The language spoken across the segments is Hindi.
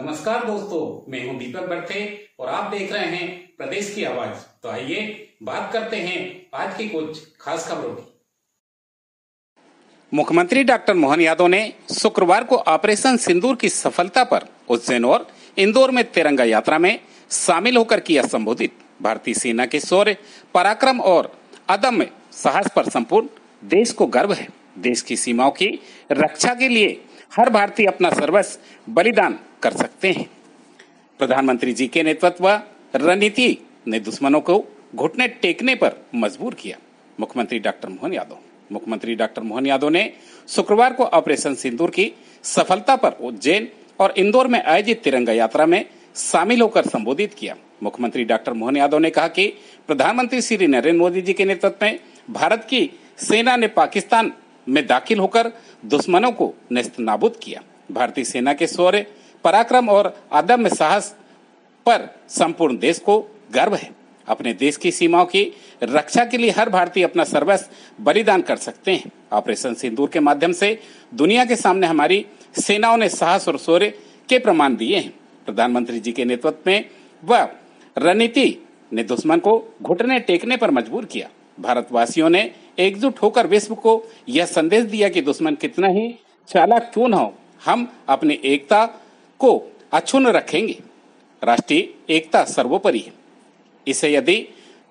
नमस्कार दोस्तों, मैं हूं दीपक बर्थे और आप देख रहे हैं प्रदेश की आवाज। तो आइए बात करते हैं आज की कुछ खास खबरों की। मुख्यमंत्री डॉक्टर मोहन यादव ने शुक्रवार को ऑपरेशन सिंदूर की सफलता पर उज्जैन और इंदौर में तिरंगा यात्रा में शामिल होकर किया संबोधित। भारतीय सेना के शौर्य, पराक्रम और अदम्य साहस पर संपूर्ण देश को गर्व है। देश की सीमाओं की रक्षा के लिए हर भारतीय अपना सर्वस्व बलिदान कर सकते हैं। प्रधानमंत्री जी के नेतृत्व रणनीति ने दुश्मनों को घुटने टेकने पर मजबूर किया। मुख्यमंत्री डॉक्टर मोहन यादव ने शुक्रवार को ऑपरेशन सिंदूर की सफलता पर उज्जैन और इंदौर में आयोजित तिरंगा यात्रा में शामिल होकर संबोधित किया। मुख्यमंत्री डॉक्टर मोहन यादव ने कहा कि प्रधानमंत्री श्री नरेंद्र मोदी जी के नेतृत्व में भारत की सेना ने पाकिस्तान में दाखिल होकर दुश्मनों को नेस्तनाबूद किया। भारतीय सेना के शौर्य, पराक्रम और अदम्य साहस पर संपूर्ण देश को गर्व है। अपने देश की सीमाओं की रक्षा के लिए हर भारतीय अपना सर्वस्व बलिदान कर सकते हैं। ऑपरेशन सिंदूर के माध्यम से दुनिया के सामने हमारी सेनाओं ने साहस और शौर्य के प्रमाण दिए हैं। प्रधानमंत्री जी के नेतृत्व में वह रणनीति ने दुश्मन को घुटने टेकने पर मजबूर किया। भारतवासियों ने एकजुट होकर विश्व को यह संदेश दिया कि दुश्मन कितना ही चालाक क्यों न हो, हम अपनी एकता को अक्षुण्ण रखेंगे। राष्ट्रीय एकता सर्वोपरि है। इसे यदि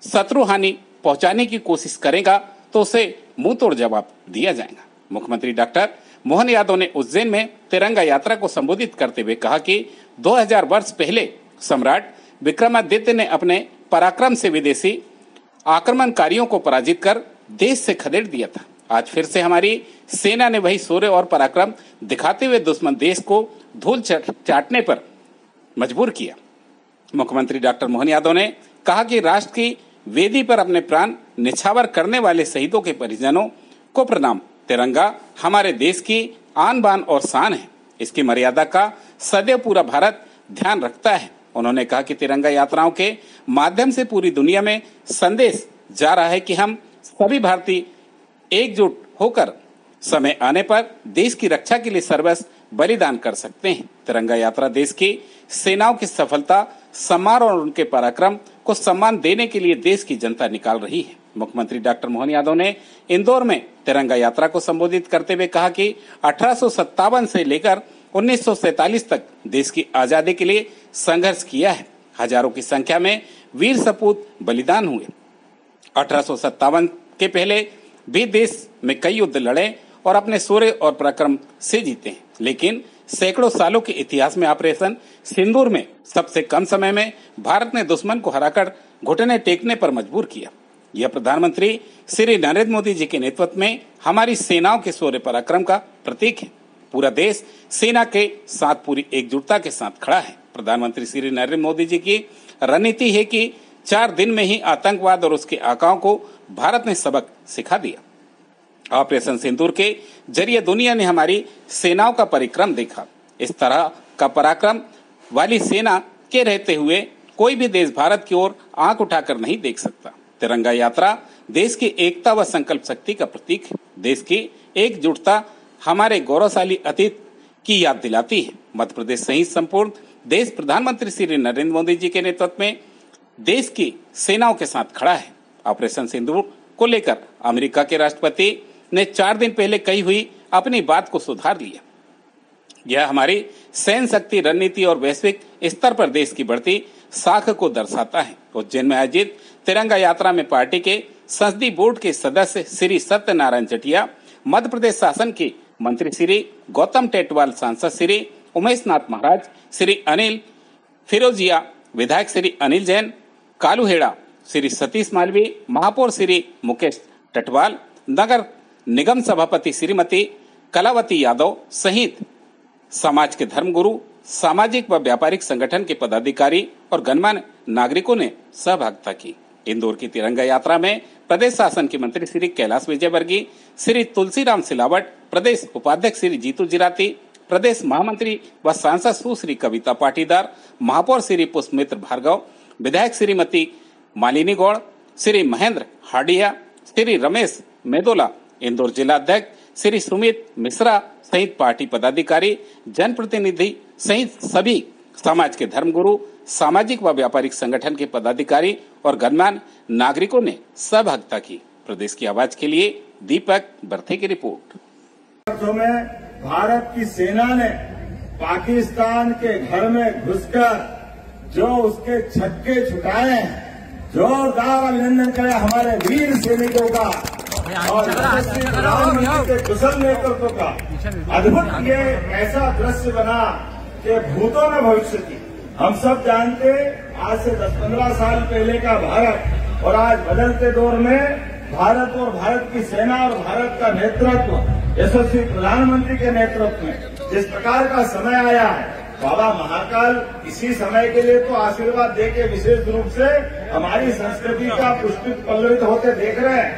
शत्रु हानि पहुंचाने की कोशिश करेगा तो उसे मुंह तोड़ जवाब दिया जाएगा। मुख्यमंत्री डॉक्टर मोहन यादव ने उज्जैन में तिरंगा यात्रा को संबोधित करते हुए कहा कि 2000 वर्ष पहले सम्राट विक्रमादित्य ने अपने पराक्रम से विदेशी आक्रमणकारियों को पराजित कर देश से खदेड़ दिया था। आज फिर से हमारी सेना ने वही शौर्य और पराक्रम दिखाते हुए दुश्मन देश को धूल चाटने पर मजबूर किया। मुख्यमंत्री डॉक्टर मोहन यादव ने कहा कि राष्ट्र की वेदी पर अपने प्राण निछावर करने वाले शहीदों के परिजनों को प्रणाम। तिरंगा हमारे देश की आन बान और शान है। इसकी मर्यादा का सदैव पूरा भारत ध्यान रखता है। उन्होंने कहा कि तिरंगा यात्राओं के माध्यम से पूरी दुनिया में संदेश जा रहा है कि हम सभी भारतीय एकजुट होकर समय आने पर देश की रक्षा के लिए सर्वस्व बलिदान कर सकते हैं। तिरंगा यात्रा देश की सेनाओं की सफलता, सम्मान और उनके पराक्रम को सम्मान देने के लिए देश की जनता निकाल रही है। मुख्यमंत्री डॉक्टर मोहन यादव ने इंदौर में तिरंगा यात्रा को संबोधित करते हुए कहा कि 1857 से लेकर 1947 तक देश की आजादी के लिए संघर्ष किया है। हजारों की संख्या में वीर सपूत बलिदान हुए। 1857 के पहले भी देश में कई युद्ध लड़े और अपने शौर्य और पराक्रम से जीते हैं, लेकिन सैकड़ों सालों के इतिहास में ऑपरेशन सिंदूर में सबसे कम समय में भारत ने दुश्मन को हराकर घुटने टेकने पर मजबूर किया। यह प्रधानमंत्री श्री नरेंद्र मोदी जी के नेतृत्व में हमारी सेनाओं के शौर्य पराक्रम का प्रतीक है। पूरा देश सेना के साथ पूरी एकजुटता के साथ खड़ा है। प्रधानमंत्री श्री नरेंद्र मोदी जी की रणनीति है कि 4 दिन में ही आतंकवाद और उसके आकाओं को भारत ने सबक सिखा दिया। ऑपरेशन सिंदूर के जरिए दुनिया ने हमारी सेनाओं का परिक्रम देखा। इस तरह का पराक्रम वाली सेना के रहते हुए कोई भी देश भारत की ओर आंख उठाकर नहीं देख सकता। तिरंगा यात्रा देश की एकता व संकल्प शक्ति का प्रतीक है। देश की एकजुटता हमारे गौरवशाली अतीत की याद दिलाती है। मध्य प्रदेश सहित संपूर्ण देश प्रधानमंत्री श्री नरेंद्र मोदी जी के नेतृत्व में देश की सेनाओं के साथ खड़ा है। ऑपरेशन सिंदूर को लेकर अमेरिका के राष्ट्रपति ने 4 दिन पहले कही हुई अपनी बात को सुधार लिया। यह हमारी सैन्य शक्ति, रणनीति और वैश्विक स्तर पर देश की बढ़ती साख को दर्शाता है। उज्जैन में आयोजित तिरंगा यात्रा में पार्टी के संसदीय बोर्ड के सदस्य श्री सत्यनारायण जटिया, मध्य प्रदेश शासन के मंत्री श्री गौतम टेटवाल, सांसद श्री उमेश नाथ महाराज, श्री अनिल फिरोजिया, विधायक श्री अनिल जैन, कालूहेड़ा श्री सतीश मालवीय, महापौर श्री मुकेश टटवाल, नगर निगम सभापति श्रीमती कलावती यादव सहित समाज के धर्मगुरु, सामाजिक व व्यापारिक संगठन के पदाधिकारी और गणमान्य नागरिकों ने सहभागिता की। इंदौर की तिरंगा यात्रा में प्रदेश शासन के मंत्री श्री कैलाश विजयवर्गीय, श्री तुलसीराम सिलावट, प्रदेश उपाध्यक्ष श्री जीतू जिराती, प्रदेश महामंत्री व सांसद सुश्री कविता पाटीदार, महापौर श्री पुष्पमित्र भार्गव, विधायक श्रीमती मालिनी गौड़, श्री महेंद्र हाडिया, श्री रमेश मेदोला, इंदौर जिला अध्यक्ष श्री सुमित मिश्रा सहित पार्टी पदाधिकारी, जनप्रतिनिधि सहित सभी समाज के धर्मगुरु, सामाजिक व व्यापारिक संगठन के पदाधिकारी और गणमान्य नागरिकों ने सहभागिता की। प्रदेश की आवाज के लिए दीपक बर्थे की रिपोर्ट। में भारत की सेना ने पाकिस्तान के घर में घुसकर जो उसके छक्के छुटाए हैं, जोरदार अभिनंदन करें हमारे वीर सैनिकों का और प्रधानमंत्री के कुशल नेतृत्व का। अद्भुत ये ऐसा दृश्य बना कि भूतों ने भविष्य की। हम सब जानते आज से 10-15 साल पहले का भारत और आज बदलते दौर में भारत और भारत की सेना और भारत का नेतृत्व यशस्वी प्रधानमंत्री के नेतृत्व में जिस प्रकार का समय आया है, बाबा महाकाल इसी समय के लिए तो आशीर्वाद देके विशेष रूप से हमारी संस्कृति का पुष्पित पल्लवित होते देख रहे हैं।